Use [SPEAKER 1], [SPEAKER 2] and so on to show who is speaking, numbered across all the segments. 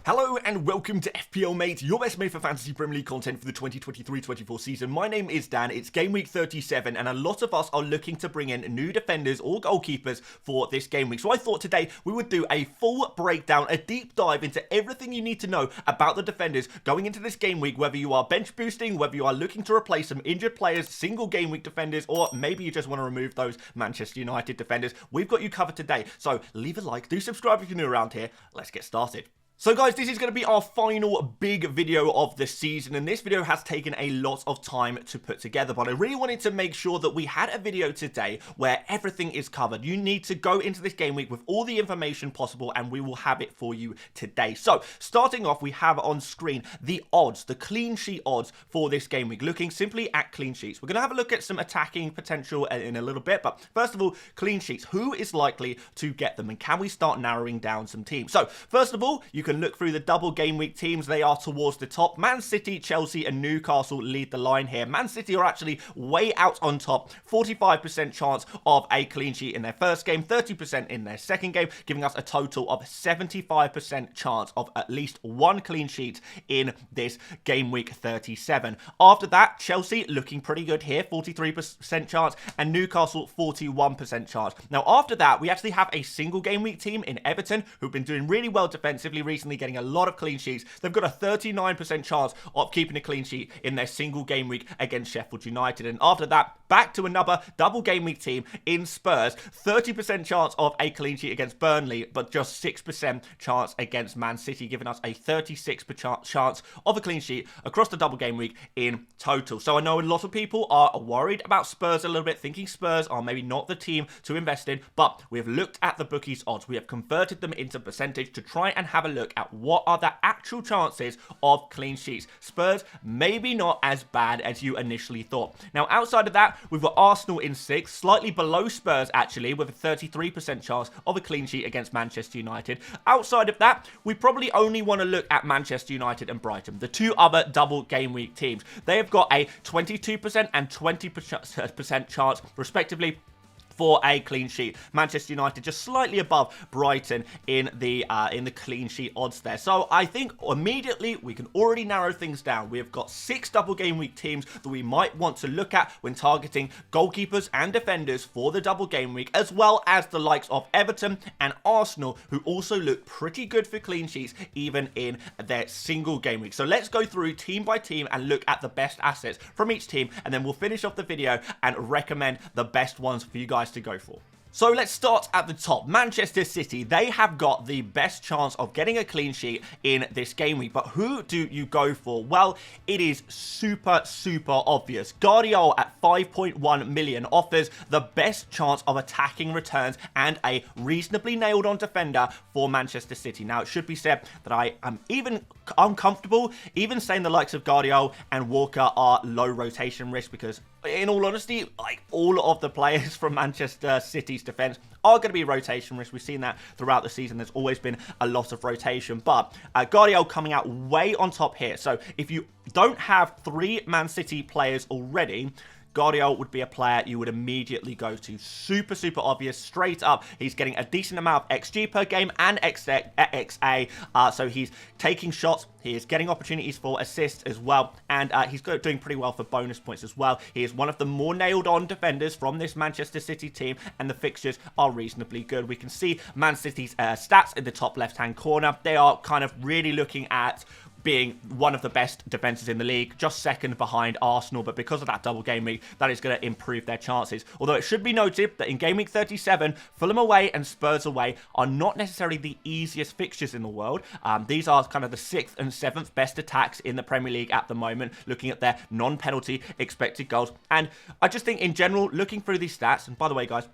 [SPEAKER 1] Hello and welcome to FPL Mate, your best mate for fantasy Premier League content for the 2023-24 season. My name is Dan, it's game week 37 and a lot of us are looking to bring in new defenders or goalkeepers for this game week. So I thought today we would do a full breakdown, a deep dive into everything you need to know about the defenders going into this game week, whether you are bench boosting, whether you are looking to replace some injured players, single game week defenders, or maybe you just want to remove those Manchester United defenders. We've got you covered today. So leave a like, do subscribe if you're new around here. Let's get started. So guys, this is going to be our final big video of the season, and this video has taken a lot of time to put together, but I really wanted to make sure that we had a video today where everything is covered. You need to go into this game week with all the information possible, and we will have it for you today. So, starting off, we have on screen the odds, the clean sheet odds for this game week, looking simply at clean sheets. We're going to have a look at some attacking potential in a little bit, but first of all, clean sheets. Who is likely to get them, and can we start narrowing down some teams? So, first of all, you can look through the double game week teams. They are towards the top. Man City, Chelsea and Newcastle lead the line here. Man City are actually way out on top. 45% chance of a clean sheet in their first game, 30% in their second game, giving us a total of 75% chance of at least one clean sheet in this game week 37. After that, Chelsea looking pretty good here, 43% chance, and Newcastle 41% chance. Now after that, we actually have a single game week team in Everton who've been doing really well defensively recently, getting a lot of clean sheets. They've got a 39% chance of keeping a clean sheet in their single game week against Sheffield United. And after that, back to another double game week team in Spurs. 30% chance of a clean sheet against Burnley, but just 6% chance against Man City, giving us a 36% chance of a clean sheet across the double game week in total. So I know a lot of people are worried about Spurs a little bit, thinking Spurs are maybe not the team to invest in, but we have looked at the bookies' odds. We have converted them into percentage to try and have a look at what are the actual chances of clean sheets. Spurs maybe not as bad as you initially thought. Now outside of that, we've got Arsenal in 6th, slightly below Spurs actually, with a 33% chance of a clean sheet against Manchester United. Outside of that, we probably only want to look at Manchester United and Brighton, the two other double game week teams. They have got a 22% and 20% chance respectively for a clean sheet. Manchester United just slightly above Brighton in the clean sheet odds there. So I think immediately we can already narrow things down. We have got 6 double game week teams that we might want to look at when targeting goalkeepers and defenders for the double game week, as well as the likes of Everton and Arsenal, who also look pretty good for clean sheets even in their single game week. So let's go through team by team and look at the best assets from each team, and then we'll finish off the video and recommend the best ones for you guys to go for. So let's start at the top. Manchester City, they have got the best chance of getting a clean sheet in this game week. But who do you go for? Well, it is super obvious. Guardiola at 5.1 million offers the best chance of attacking returns and a reasonably nailed on defender for Manchester City. Now, it should be said that I am even uncomfortable even saying the likes of Guardiola and Walker are low rotation risk, because in all honesty, like, all of the players from Manchester City's defense are going to be rotation risk. We've seen that throughout the season. There's always been a lot of rotation, but Guardiola coming out way on top here. So if you don't have 3 Man City players already, Guardiola would be a player you would immediately go to. Super obvious, straight up. He's getting a decent amount of XG per game and XA, so he's taking shots. He is getting opportunities for assists as well, and he's doing pretty well for bonus points as well. He is one of the more nailed-on defenders from this Manchester City team, and the fixtures are reasonably good. We can see Man City's stats in the top left-hand corner. They are kind of really looking at being one of the best defenses in the league, just second behind Arsenal, but because of that double game week, that is going to improve their chances. Although it should be noted that in game week 37, Fulham away and Spurs away are not necessarily the easiest fixtures in the world. These are kind of the 6th and 7th best attacks in the Premier League at the moment, looking at their non-penalty expected goals. And I just think in general, looking through these stats, and by the way guys,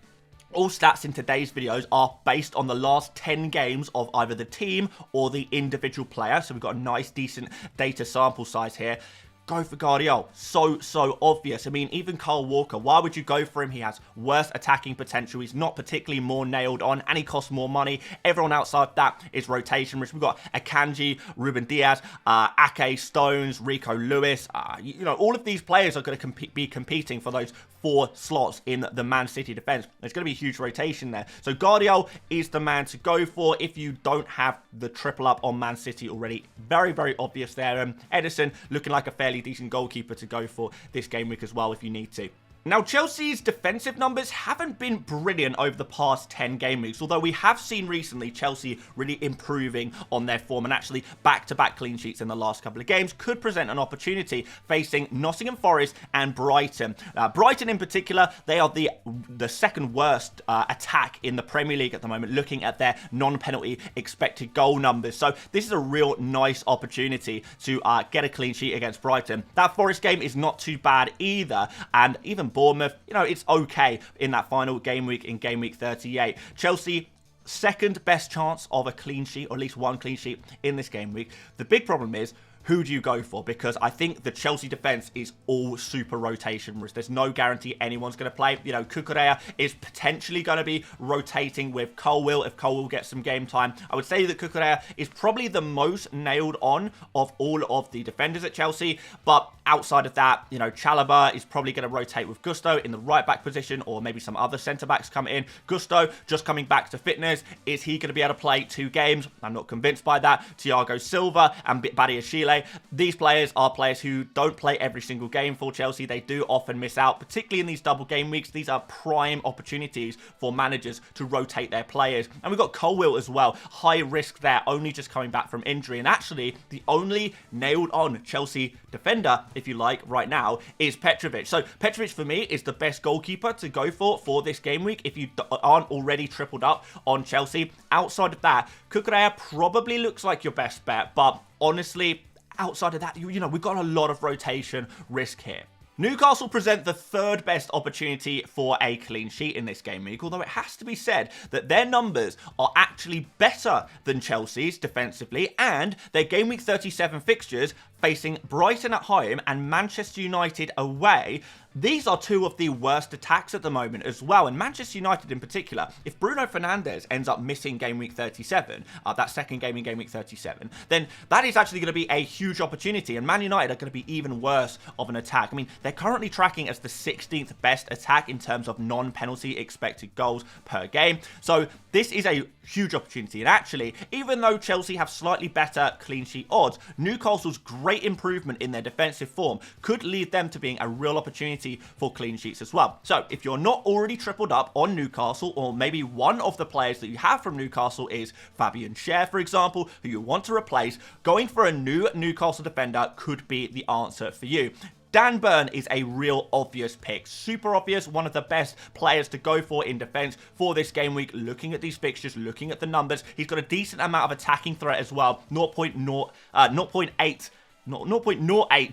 [SPEAKER 1] all stats in today's videos are based on the last 10 games of either the team or the individual player. So we've got a nice, decent data sample size here. Go for Guardiola. So obvious. I mean, even Kyle Walker, why would you go for him? He has worse attacking potential. He's not particularly more nailed on, and he costs more money. Everyone outside that is rotation risk. We've got Akanji, Ruben Diaz, Ake, Stones, Rico Lewis. You know, all of these players are going to be competing for those 4 slots in the Man City defense. There's going to be a huge rotation there. So Guardiola is the man to go for if you don't have the triple up on Man City already. Very, very obvious there. Ederson looking like a fairly decent goalkeeper to go for this game week as well if you need to. Now, Chelsea's defensive numbers haven't been brilliant over the past 10 game weeks, although we have seen recently Chelsea really improving on their form, and actually back-to-back clean sheets in the last couple of games could present an opportunity facing Nottingham Forest and Brighton. Brighton in particular, they are the second worst attack in the Premier League at the moment, looking at their non-penalty expected goal numbers. So this is a real nice opportunity to get a clean sheet against Brighton. That Forest game is not too bad either, and even Bournemouth, you know, it's okay in that final game week in game week 38. Chelsea, second best chance of a clean sheet, or at least one clean sheet in this game week. The big problem is, who do you go for? Because I think the Chelsea defense is all super rotation risk. There's no guarantee anyone's going to play. You know, Cucurella is potentially going to be rotating with Colwill if Colwill gets some game time. I would say that Cucurella is probably the most nailed on of all of the defenders at Chelsea. But outside of that, you know, Chalobah is probably going to rotate with Gusto in the right back position, or maybe some other centre backs come in. Gusto just coming back to fitness. Is he going to be able to play 2 games? I'm not convinced by that. Thiago Silva and Badiashile. These players are players who don't play every single game for Chelsea. They do often miss out, particularly in these double game weeks. These are prime opportunities for managers to rotate their players. And we've got Colwill as well. High risk there, only just coming back from injury. And actually, the only nailed on Chelsea defender, if you like, right now is Petrovic. So Petrovic for me is the best goalkeeper to go for this game week if you aren't already tripled up on Chelsea. Outside of that, Cucurella probably looks like your best bet, but honestly, outside of that, you know, we've got a lot of rotation risk here. Newcastle present the third best opportunity for a clean sheet in this game week, although it has to be said that their numbers are actually better than Chelsea's defensively, and their game week 37 fixtures facing Brighton at home and Manchester United away. These are 2 of the worst attacks at the moment as well, and Manchester United in particular, if Bruno Fernandes ends up missing game week 37, that second game in game week 37, then that is actually going to be a huge opportunity, and Man United are going to be even worse of an attack. I mean, they're currently tracking as the 16th best attack in terms of non-penalty expected goals per game, so this is a huge opportunity. And actually, even though Chelsea have slightly better clean sheet odds, Newcastle's great improvement in their defensive form could lead them to being a real opportunity for clean sheets as well. So if you're not already tripled up on Newcastle, or maybe one of the players that you have from Newcastle is Fabian Schär, for example, who you want to replace, going for a new Newcastle defender could be the answer for you. Dan Burn is a real obvious pick. Super obvious, one of the best players to go for in defense for this game week. Looking at these fixtures, looking at the numbers, he's got a decent amount of attacking threat as well. 0.08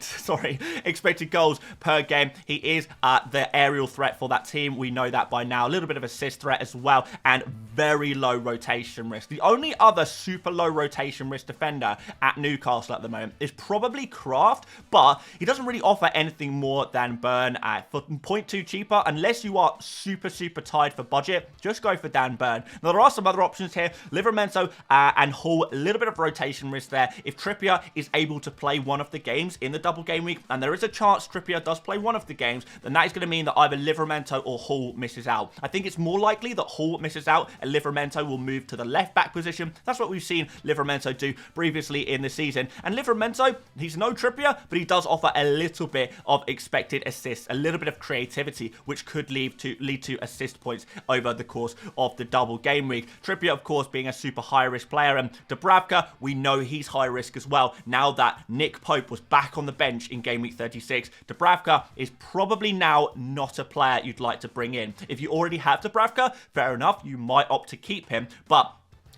[SPEAKER 1] sorry, expected goals per game. He is the aerial threat for that team. We know that by now. A little bit of assist threat as well, and very low rotation risk. The only other super low rotation risk defender at Newcastle at the moment is probably Kraft, but he doesn't really offer anything more than Burn for 0.2 cheaper. Unless you are super tight for budget, just go for Dan Burn. Now, there are some other options here. Livramento and Hall, a little bit of rotation risk there. If Trippier is able to play one of the games in the double game week, and there is a chance Trippier does play one of the games, then that is going to mean that either Livramento or Hall misses out. I think it's more likely that Hall misses out and Livramento will move to the left back position. That's what we've seen Livramento do previously in the season. And Livramento, he's no Trippier, but he does offer a little bit of expected assists, a little bit of creativity, which could lead to assist points over the course of the double game week. Trippier, of course, being a super high risk player, and Dubravka, we know he's high risk as well. Now that Nick Pope was back on the bench in game week 36, Dubravka is probably now not a player you'd like to bring in. If you already have Dubravka, fair enough, you might opt to keep him, but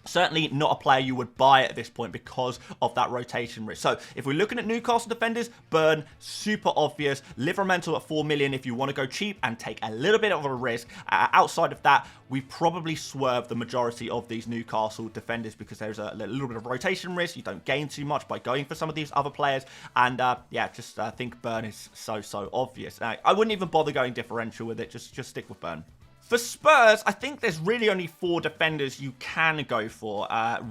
[SPEAKER 1] certainly not a player you would buy at this point because of that rotation risk. So if we're looking at Newcastle defenders, Burn, super obvious. Livramento at 4 million if you want to go cheap and take a little bit of a risk. Outside of that, we've probably swerved the majority of these Newcastle defenders because there's a little bit of rotation risk. You don't gain too much by going for some of these other players. And yeah, just think Burn is so obvious. I wouldn't even bother going differential with it. Just stick with Burn. For Spurs, I think there's really only 4 defenders you can go for,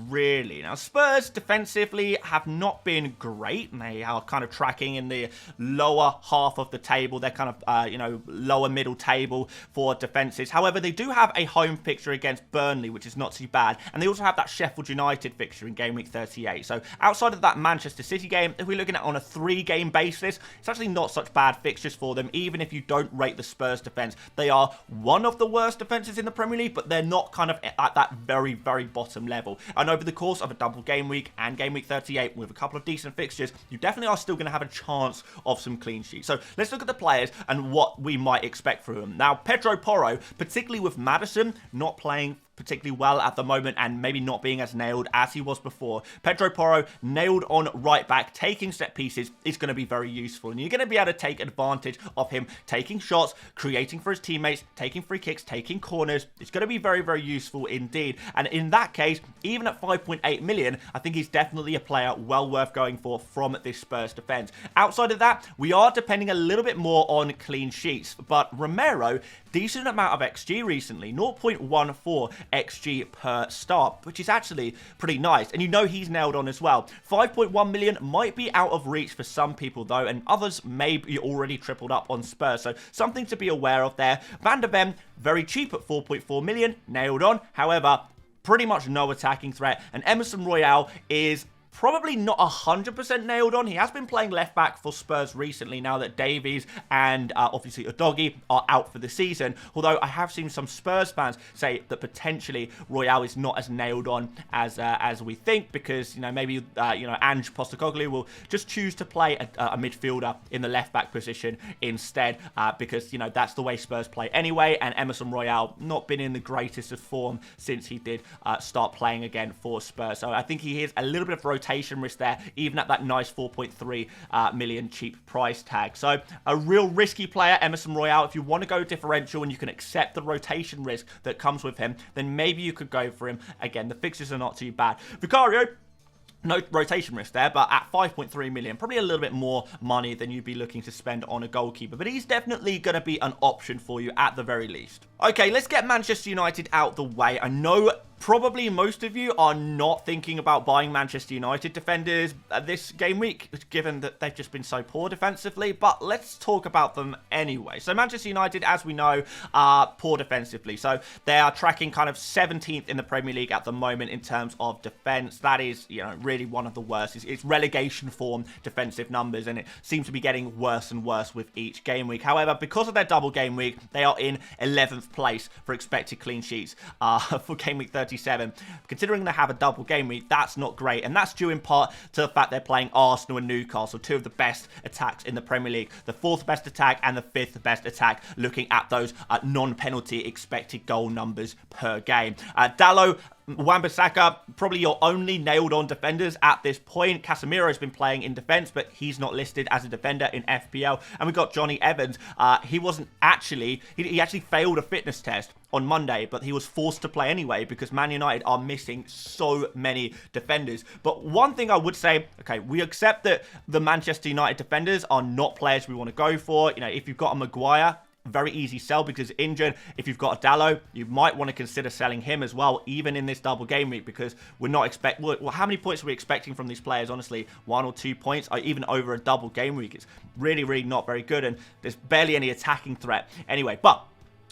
[SPEAKER 1] really. Now, Spurs defensively have not been great. They are kind of tracking in the lower half of the table. They're kind of, lower middle table for defenses. However, they do have a home fixture against Burnley, which is not too bad. And they also have that Sheffield United fixture in game week 38. So outside of that Manchester City game, if we're looking at on a 3-game basis, it's actually not such bad fixtures for them, even if you don't rate the Spurs defense. They are one of the worst defenses in the Premier League, but they're not kind of at that very, very bottom level. And over the course of a double game week and game week 38 with a couple of decent fixtures, you definitely are still going to have a chance of some clean sheets. So let's look at the players and what we might expect from them. Now, Pedro Porro, particularly with Maddison not playing particularly well at the moment and maybe not being as nailed as he was before. Pedro Porro nailed on right back, taking set pieces is going to be very useful, and you're going to be able to take advantage of him taking shots, creating for his teammates, taking free kicks, taking corners. It's going to be very, very useful indeed, and in that case, even at 5.8 million, I think he's definitely a player well worth going for from this Spurs defense. Outside of that, we are depending a little bit more on clean sheets, but Romero, decent amount of XG recently, 0.14 XG per start, which is actually pretty nice. And you know he's nailed on as well. 5.1 million might be out of reach for some people though, and others may be already tripled up on Spurs. So something to be aware of there. Van der Ven, very cheap at 4.4 million, nailed on. However, pretty much no attacking threat. And Emerson Royale is probably not 100% nailed on. He has been playing left back for Spurs recently now that Davies and obviously Udogie are out for the season. Although I have seen some Spurs fans say that potentially Royale is not as nailed on as we think, because maybe Ange Postecoglou will just choose to play a midfielder in the left back position instead, because that's the way Spurs play anyway. And Emerson Royale not been in the greatest of form since he did start playing again for Spurs. So I think he is a little bit of rotation risk there, even at that nice 4.3 million cheap price tag. So a real risky player, Emerson Royale. If you want to go differential and you can accept the rotation risk that comes with him, then maybe you could go for him. Again, the fixtures are not too bad. Vicario, no rotation risk there, but at 5.3 million, probably a little bit more money than you'd be looking to spend on a goalkeeper. But he's definitely going to be an option for you at the very least. Okay, let's get Manchester United out the way. I know probably most of you are not thinking about buying Manchester United defenders this game week, given that they've just been so poor defensively, but let's talk about them anyway. So Manchester United, as we know, are poor defensively. So they are tracking kind of 17th in the Premier League at the moment in terms of defense. That is, really one of the worst. It's relegation form defensive numbers, and it seems to be getting worse and worse with each game week. However, because of their double game week, they are in 11th place for expected clean sheets for game week 37. Considering they have a double game week, that's not great, and that's due in part to the fact they're playing Arsenal and Newcastle, 2 of the best attacks in the Premier League, the 4th best attack and the 5th best attack, looking at those non-penalty expected goal numbers per game. Dalot, Wan-Bissaka, probably your only nailed-on defenders at this point. Casemiro's been playing in defence, but he's not listed as a defender in FPL. And we've got Johnny Evans. He wasn't actually... He actually failed a fitness test on Monday, but he was forced to play anyway because Man United are missing so many defenders. But one thing I would say, okay, we accept that the Manchester United defenders are not players we want to go for. If you've got a Maguire, very easy sell because injured. If you've got a Dalot, you might want to consider selling him as well, even in this double game week, because we're not well, how many points are we expecting from these players? Honestly, 1 or 2 points, or even over a double game week. It's really, really not very good, and there's barely any attacking threat anyway. But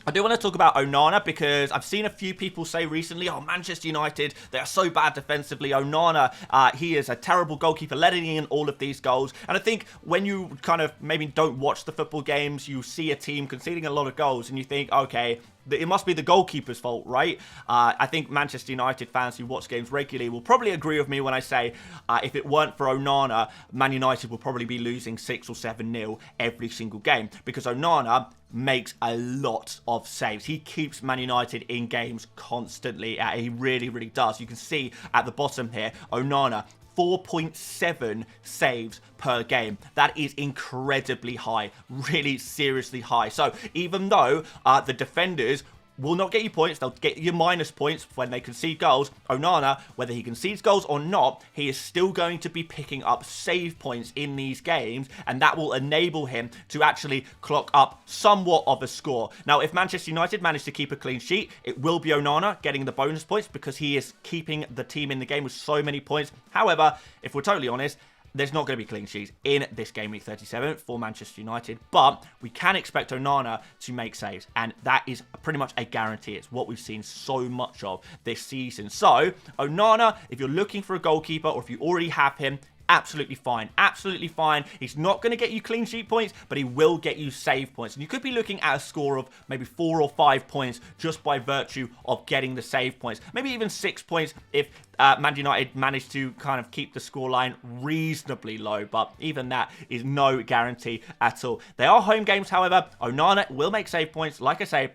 [SPEAKER 1] I do want to talk about Onana because I've seen a few people say recently, oh, Manchester United, they are so bad defensively. Onana, he is a terrible goalkeeper, letting in all of these goals. And I think when you kind of maybe don't watch the football games, you see a team conceding a lot of goals and you think, okay, it must be the goalkeeper's fault, right? I think Manchester United fans who watch games regularly will probably agree with me when I say if it weren't for Onana, Man United will probably be losing 6 or 7-0 every single game, because Onana makes a lot of saves. He keeps Man United in games constantly. He really, really does. You can see at the bottom here, Onana, 4.7 saves per game. That is incredibly high, really seriously high. So even though the defenders will not get you points. They'll get you minus points when they concede goals. Onana, whether he concedes goals or not, he is still going to be picking up save points in these games, and that will enable him to actually clock up somewhat of a score. Now, if Manchester United manage to keep a clean sheet, it will be Onana getting the bonus points because he is keeping the team in the game with so many points. However, if we're totally honest, there's not going to be clean sheets in this game week 37 for Manchester United, but we can expect Onana to make saves, and that is pretty much a guarantee. It's what we've seen so much of this season. So, Onana, if you're looking for a goalkeeper or if you already have him, absolutely fine. Absolutely fine. He's not going to get you clean sheet points, but he will get you save points. And you could be looking at a score of maybe 4 or 5 points just by virtue of getting the save points. Maybe even 6 points if Man United managed to kind of keep the scoreline reasonably low, but even that is no guarantee at all. They are home games, however. Onana will make save points, like I say,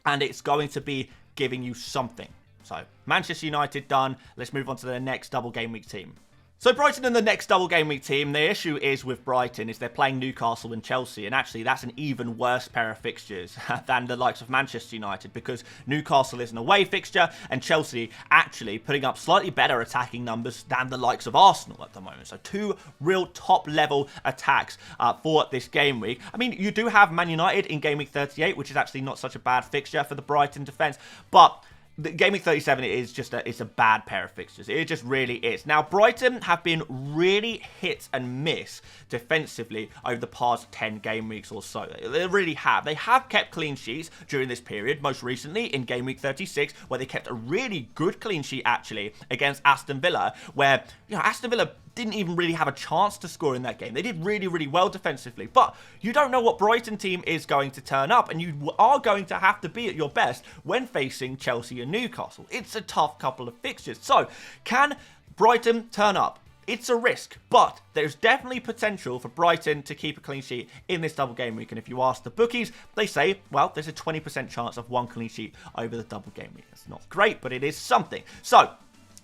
[SPEAKER 1] and it's going to be giving you something. So, Manchester United done. Let's move on to the next double game week team. So Brighton in the next double game week team, the issue is with Brighton is they're playing Newcastle and Chelsea, and actually that's an even worse pair of fixtures than the likes of Manchester United, because Newcastle is an away fixture and Chelsea actually putting up slightly better attacking numbers than the likes of Arsenal at the moment. So two real top level attacks for this game week. I mean, you do have Man United in game week 38, which is actually not such a bad fixture for the Brighton defence, but the game week 37 is just it's a bad pair of fixtures. It just really is. Now, Brighton have been really hit and miss defensively over the past 10 game weeks or so. They really have. They have kept clean sheets during this period, most recently in game week 36, where they kept a really good clean sheet, actually, against Aston Villa, where, you know, Aston Villa didn't even really have a chance to score in that game. They did really, really well defensively, but you don't know what Brighton team is going to turn up, and you are going to have to be at your best when facing Chelsea and Newcastle. It's a tough couple of fixtures. So, can Brighton turn up? It's a risk, but there's definitely potential for Brighton to keep a clean sheet in this double game week. And if you ask the bookies, they say, well, there's a 20% chance of one clean sheet over the double game week. It's not great, but it is something. So,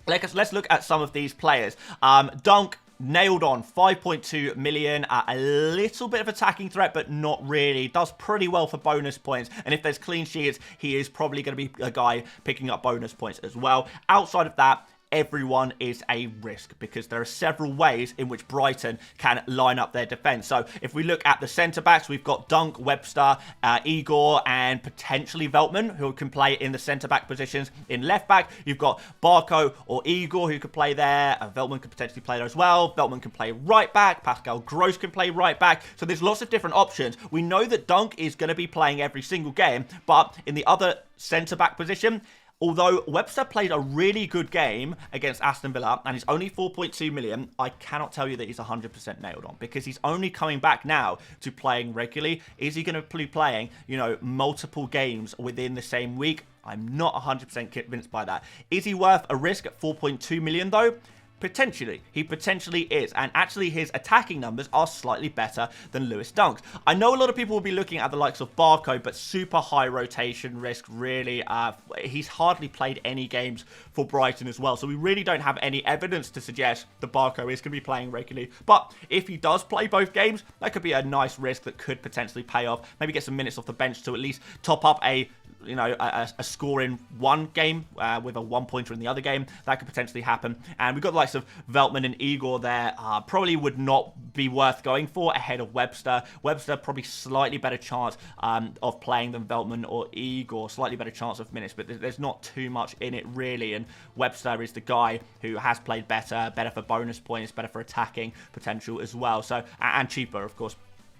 [SPEAKER 1] let's look at some of these players. Dunk, nailed on, 5.2 million, a little bit of attacking threat, but not really. Does pretty well for bonus points, and if there's clean sheets, he is probably going to be a guy picking up bonus points as well. Outside of that, everyone is a risk because there are several ways in which Brighton can line up their defence. So if we look at the centre-backs, we've got Dunk, Webster, Igor, and potentially Veltman, who can play in the centre-back positions. In left-back, you've got Barco or Igor, who could play there. Veltman could potentially play there as well. Veltman can play right-back. Pascal Gross can play right-back. So there's lots of different options. We know that Dunk is going to be playing every single game, but in the other centre-back position, although Webster played a really good game against Aston Villa and is only 4.2 million, I cannot tell you that he's 100% nailed on because he's only coming back now to playing regularly. Is he going to be playing, you know, multiple games within the same week? I'm not 100% convinced by that. Is he worth a risk at 4.2 million though? Potentially. He potentially is. And actually his attacking numbers are slightly better than Lewis Dunk's. I know a lot of people will be looking at the likes of Barco, but super high rotation risk, really. He's hardly played any games for Brighton as well. So we really don't have any evidence to suggest that Barco is going to be playing regularly. But if he does play both games, that could be a nice risk that could potentially pay off. Maybe get some minutes off the bench to at least top up a score in one game with a 1-pointer in the other game. That could potentially happen. And we've got the likes of Veltman and Igor there. Probably would not be worth going for ahead of Webster. Webster probably slightly better chance of playing than Veltman or Igor. Slightly better chance of minutes, but there's not too much in it really. And Webster is the guy who has played better for bonus points, better for attacking potential as well. So, and cheaper, of course.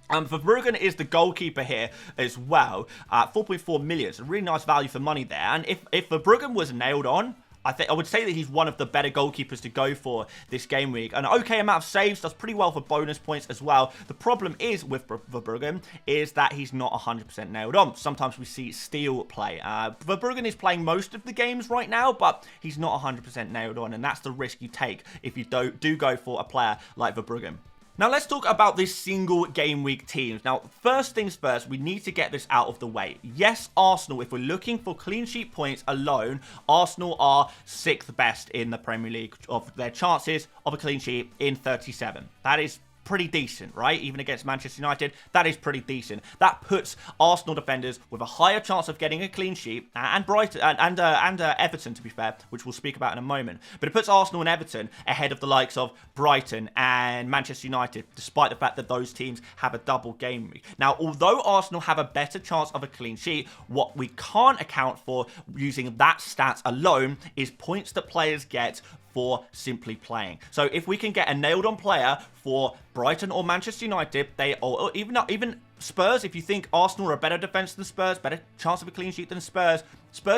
[SPEAKER 1] Verbruggen is the goalkeeper here as well. 4.4 million. It's a really nice value for money there. And if Verbruggen was nailed on, I would say that he's one of the better goalkeepers to go for this game week. An okay amount of saves, does pretty well for bonus points as well. The problem is with Verbruggen is that he's not 100% nailed on. Sometimes we see Steele play. Verbruggen is playing most of the games right now, but he's not 100% nailed on, and that's the risk you take if you do go for a player like Verbruggen. Now, let's talk about these single game week teams. Now, first things first, we need to get this out of the way. Yes, Arsenal, if we're looking for clean sheet points alone, Arsenal are 6th best in the Premier League of their chances of a clean sheet in 37. That is pretty decent, right? Even against Manchester United, that is pretty decent. That puts Arsenal defenders with a higher chance of getting a clean sheet, and Brighton and Everton, to be fair, which we'll speak about in a moment. But it puts Arsenal and Everton ahead of the likes of Brighton and Manchester United, despite the fact that those teams have a double game week. Now, although Arsenal have a better chance of a clean sheet, what we can't account for using that stat alone is points that players get for simply playing. So if we can get a nailed on player for Brighton or Manchester United, or even Spurs, if you think Arsenal are a better defence than Spurs, better chance of a clean sheet than Spurs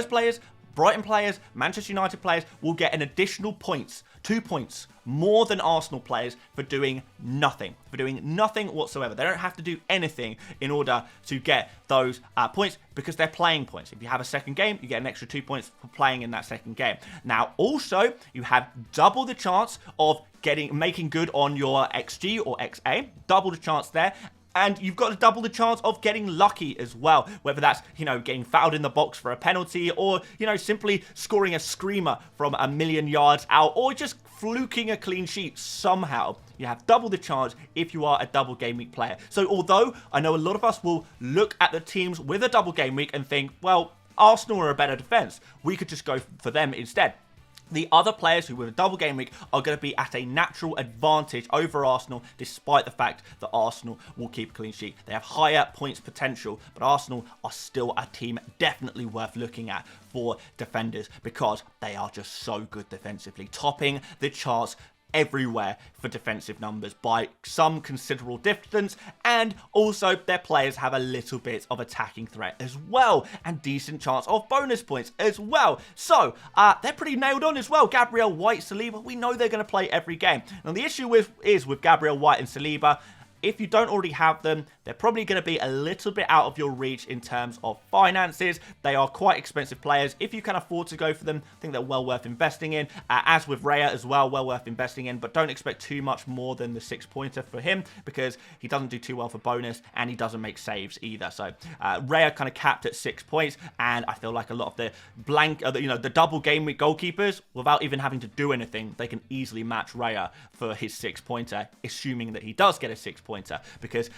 [SPEAKER 1] players, Brighton players, Manchester United players will get an additional 2 points more than Arsenal players for doing nothing whatsoever. They don't have to do anything in order to get those points because they're playing points. If you have a second game, you get an extra 2 points for playing in that second game. Now, also, you have double the chance of making good on your XG or XA, double the chance there. And you've got to double the chance of getting lucky as well, whether that's, getting fouled in the box for a penalty or, simply scoring a screamer from a million yards out or just fluking a clean sheet somehow. You have double the chance if you are a double game week player. So although I know a lot of us will look at the teams with a double game week and think, well, Arsenal are a better defense, we could just go for them instead. The other players who with a double game week are going to be at a natural advantage over Arsenal, despite the fact that Arsenal will keep a clean sheet. They have higher points potential, but Arsenal are still a team definitely worth looking at for defenders because they are just so good defensively, topping the charts everywhere for defensive numbers by some considerable distance, and also their players have a little bit of attacking threat as well and decent chance of bonus points as well. So they're pretty nailed on as well. Gabriel, White, Saliba, we know they're going to play every game. Now the issue is with Gabriel, White and Saliba, if you don't already have them, they're probably going to be a little bit out of your reach in terms of finances. They are quite expensive players. If you can afford to go for them, I think they're well worth investing in. As with Raya as well worth investing in, but don't expect too much more than the 6-pointer for him because he doesn't do too well for bonus and he doesn't make saves either. So Raya kind of capped at 6 points, and I feel like a lot of the the double game week goalkeepers, without even having to do anything, they can easily match Raya for his 6-pointer, assuming that he does get a 6-pointer, because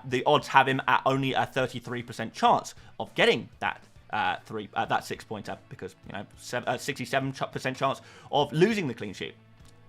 [SPEAKER 1] the odds have him at only a 33% chance of getting that that 6-pointer, because 67% chance of losing the clean sheet.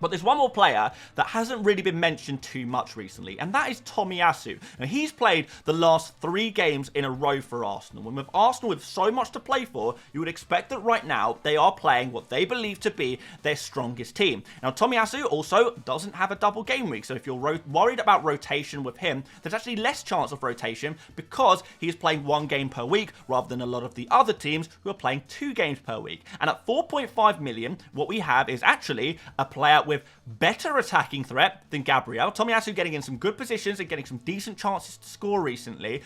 [SPEAKER 1] But there's one more player that hasn't really been mentioned too much recently, and that is Tomiyasu. Now, he's played the last 3 games in a row for Arsenal, and with Arsenal with so much to play for, you would expect that right now they are playing what they believe to be their strongest team. Now, Tomiyasu also doesn't have a double game week, so if you're worried about rotation with him, there's actually less chance of rotation because he is playing 1 game per week rather than a lot of the other teams who are playing 2 games per week. And at 4.5 million, what we have is actually a player with better attacking threat than Gabriel. Tomiyasu getting in some good positions and getting some decent chances to score recently.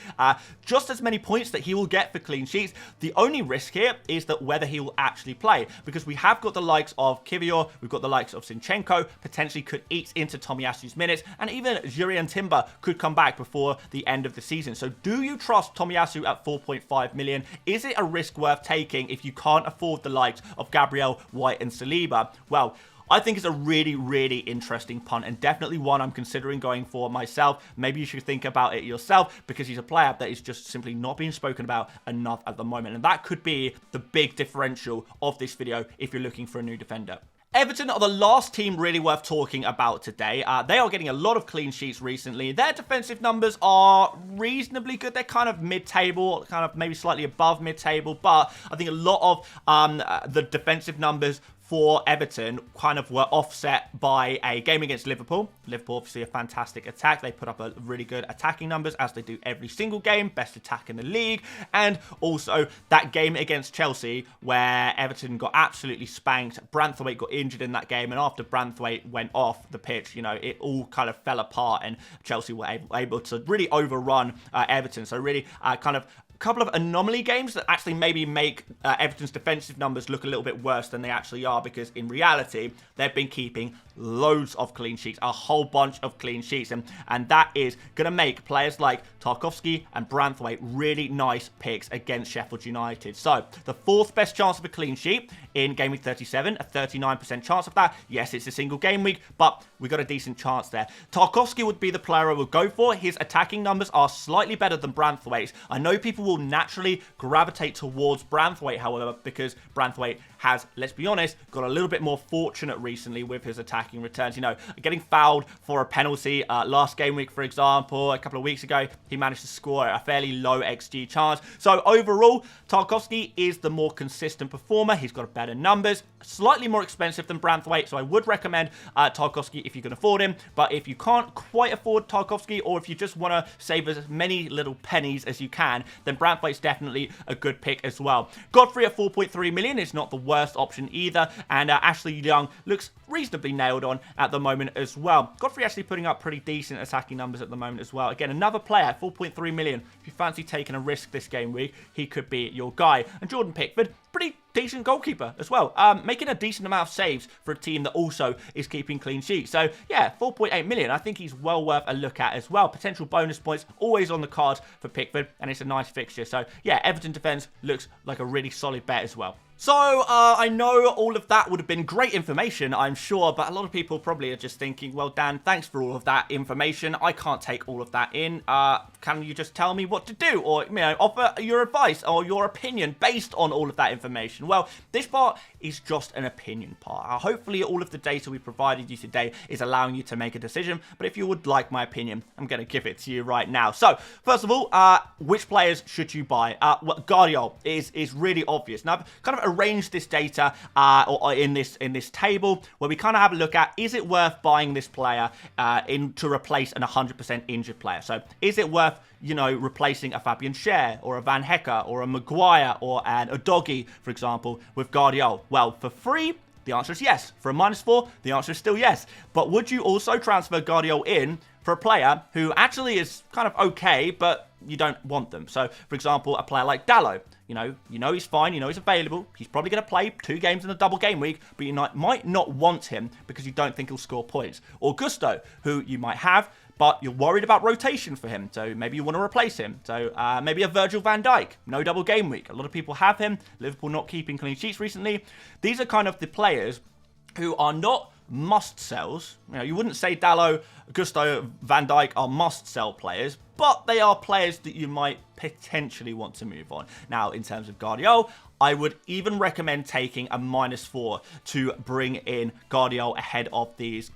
[SPEAKER 1] Just as many points that he will get for clean sheets. The only risk here is that whether he will actually play, because we have got the likes of Kivior, we've got the likes of Zinchenko, potentially could eat into Tomiyasu's minutes, and even Jurriën Timber could come back before the end of the season. So do you trust Tomiyasu at 4.5 million? Is it a risk worth taking if you can't afford the likes of Gabriel, White and Saliba? Well, I think it's a really, really interesting punt, and definitely one I'm considering going for myself. Maybe you should think about it yourself, because he's a player that is just simply not being spoken about enough at the moment. And that could be the big differential of this video if you're looking for a new defender. Everton are the last team really worth talking about today. They are getting a lot of clean sheets recently. Their defensive numbers are reasonably good. They're kind of mid-table, kind of maybe slightly above mid-table, but I think a lot of the defensive numbers for Everton kind of were offset by a game against Liverpool. Liverpool, obviously a fantastic attack. They put up a really good attacking numbers, as they do every single game. Best attack in the league. And also that game against Chelsea, where Everton got absolutely spanked. Branthwaite got injured in that game, and after Branthwaite went off the pitch, it all kind of fell apart, and Chelsea were able to really overrun Everton. So really kind of couple of anomaly games that actually maybe make Everton's defensive numbers look a little bit worse than they actually are, because in reality, they've been keeping loads of clean sheets, a whole bunch of clean sheets, and that is going to make players like Tarkowski and Branthwaite really nice picks against Sheffield United. So, the fourth best chance of a clean sheet in Game Week 37, a 39% chance of that. Yes, it's a single game week, but we got a decent chance there. Tarkowski would be the player I would go for. His attacking numbers are slightly better than Branthwaite's. I know people will naturally gravitate towards Branthwaite, however, because Branthwaite has, let's be honest, got a little bit more fortunate recently with his attacking returns. You know, getting fouled for a penalty last game week, for example, a couple of weeks ago, he managed to score a fairly low XG chance. So overall, Tarkowski is the more consistent performer. He's got better numbers, slightly more expensive than Branthwaite, so I would recommend Tarkowski if you can afford him. But if you can't quite afford Tarkowski, or if you just want to save as many little pennies as you can, then Branthwaite's definitely a good pick as well. Godfrey at 4.3 million is not the worst option either, and Ashley Young looks reasonably nailed on at the moment as well. Godfrey actually putting up pretty decent attacking numbers at the moment as well. Again, another player at 4.3 million. If you fancy taking a risk this game week, he could be your guy. And Jordan Pickford, pretty decent goalkeeper as well, making a decent amount of saves for a team that also is keeping clean sheets. So yeah, 4.8 million, I think he's well worth a look at as well. Potential bonus points always on the cards for Pickford, and it's a nice fixture. So yeah, Everton defence looks like a really solid bet as well. So, I know all of that would have been great information, I'm sure, but a lot of people probably are just thinking, well, Dan, thanks for all of that information. I can't take all of that in. Can you just tell me what to do, or, you know, offer your advice or your opinion based on all of that information? Well, this part is just an opinion part. Hopefully, all of the data we provided you today is allowing you to make a decision, but if you would like my opinion, I'm going to give it to you right now. So, first of all, which players should you buy? Well, Guardiola is really obvious. Now, I've kind of arranged this data or in this table where we kind of have a look at, is it worth buying this player to replace an 100% injured player? So is it worth, you know, replacing a Fabian Schär or a Van Hecke or a Maguire or an Udogie, for example, with Guardiola? Well, for free, the answer is yes. For a -4, the answer is still yes. But would you also transfer Guardiola in for a player who actually is kind of okay, but you don't want them? So, for example, a player like Dalot. You know he's fine, you know he's available, he's probably going to play 2 games in the double game week, but you might not want him because you don't think he'll score points. Or Gusto, who you might have, but you're worried about rotation for him, so maybe you want to replace him. So maybe a Virgil van Dijk, no double game week. A lot of people have him, Liverpool not keeping clean sheets recently. These are kind of the players who are not must-sells. You know, you wouldn't say Dalot, Gusto, Van Dijk are must-sell players, but they are players that you might potentially want to move on. Now, in terms of Guardiola, I would even recommend taking a -4 to bring in Guardiola ahead of these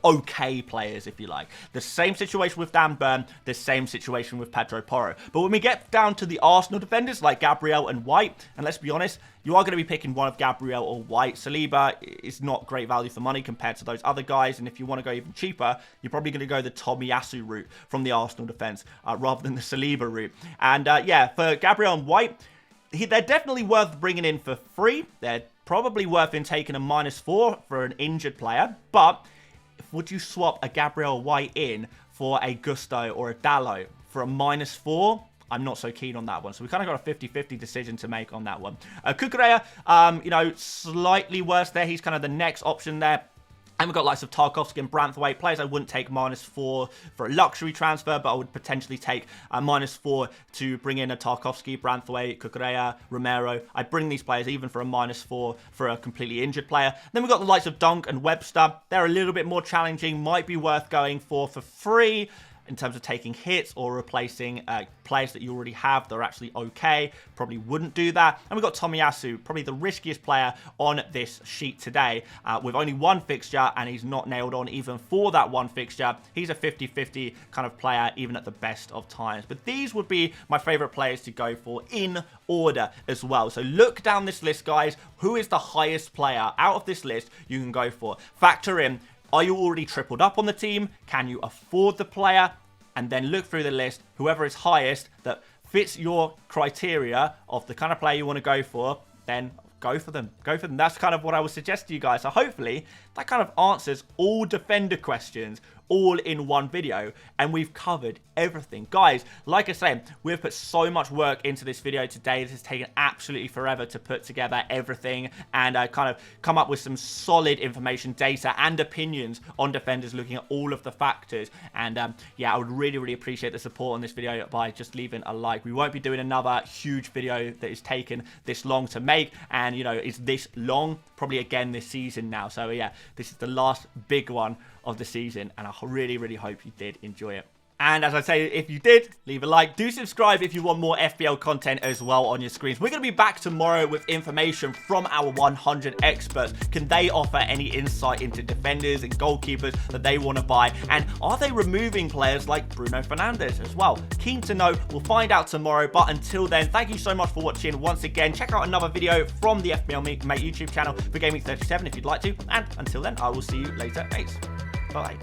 [SPEAKER 1] okay players, if you like. The same situation with Dan Burn, the same situation with Pedro Porro. But when we get down to the Arsenal defenders like Gabriel and White, and let's be honest, you are going to be picking one of Gabriel or White. Saliba is not great value for money compared to those other guys, and if you want to go even cheaper, you're probably going to go the Tomiyasu route from the Arsenal defense rather than the Saliba route. And yeah, for Gabriel and White, they're definitely worth bringing in for free. They're probably worth in taking a -4 for an injured player. But would you swap a Gabriel White in for a Gusto or a Dalot for a -4? I'm not so keen on that one. So we kind of got a 50-50 decision to make on that one. Kukurea, you know, slightly worse there. He's kind of the next option there. And we've got likes of Tarkowski and Branthwaite, players I wouldn't take -4 for a luxury transfer, but I would potentially take a -4 to bring in a Tarkowski, Branthwaite, Kukurea, Romero. I'd bring these players even for a -4 for a completely injured player. Then we've got the likes of Dunk and Webster. They're a little bit more challenging, might be worth going for free in terms of taking hits or replacing players that you already have that are actually okay. Probably wouldn't do that. And we've got Tomiyasu, probably the riskiest player on this sheet today, with only 1 fixture, and he's not nailed on even for that 1 fixture. He's a 50-50 kind of player, even at the best of times. But these would be my favorite players to go for in order as well. So look down this list, guys. Who is the highest player out of this list you can go for? Factor in, are you already tripled up on the team? Can you afford the player? And then look through the list. Whoever is highest that fits your criteria of the kind of player you want to go for, then go for them. Go for them. That's kind of what I would suggest to you guys. So hopefully that kind of answers all defender questions, all in one video, and we've covered everything. Guys, like I say, we've put so much work into this video today. This has taken absolutely forever to put together everything and kind of come up with some solid information, data, and opinions on defenders, looking at all of the factors. And yeah, I would really appreciate the support on this video by just leaving a like. We won't be doing another huge video that is taken this long to make, and you know, it's this long probably again this season now. So yeah, this is the last big one of the season, and I really hope you did enjoy it. And as I say, if you did, leave a like. Do subscribe if you want more FPL content as well on your screens. We're going to be back tomorrow with information from our 100 experts. Can they offer any insight into defenders and goalkeepers that they want to buy? And are they removing players like Bruno Fernandes as well? Keen to know. We'll find out tomorrow. But until then, thank you so much for watching once again. Check out another video from the FPL Mate YouTube channel for Gaming 37 if you'd like to. And until then, I will see you later, mates. Bye.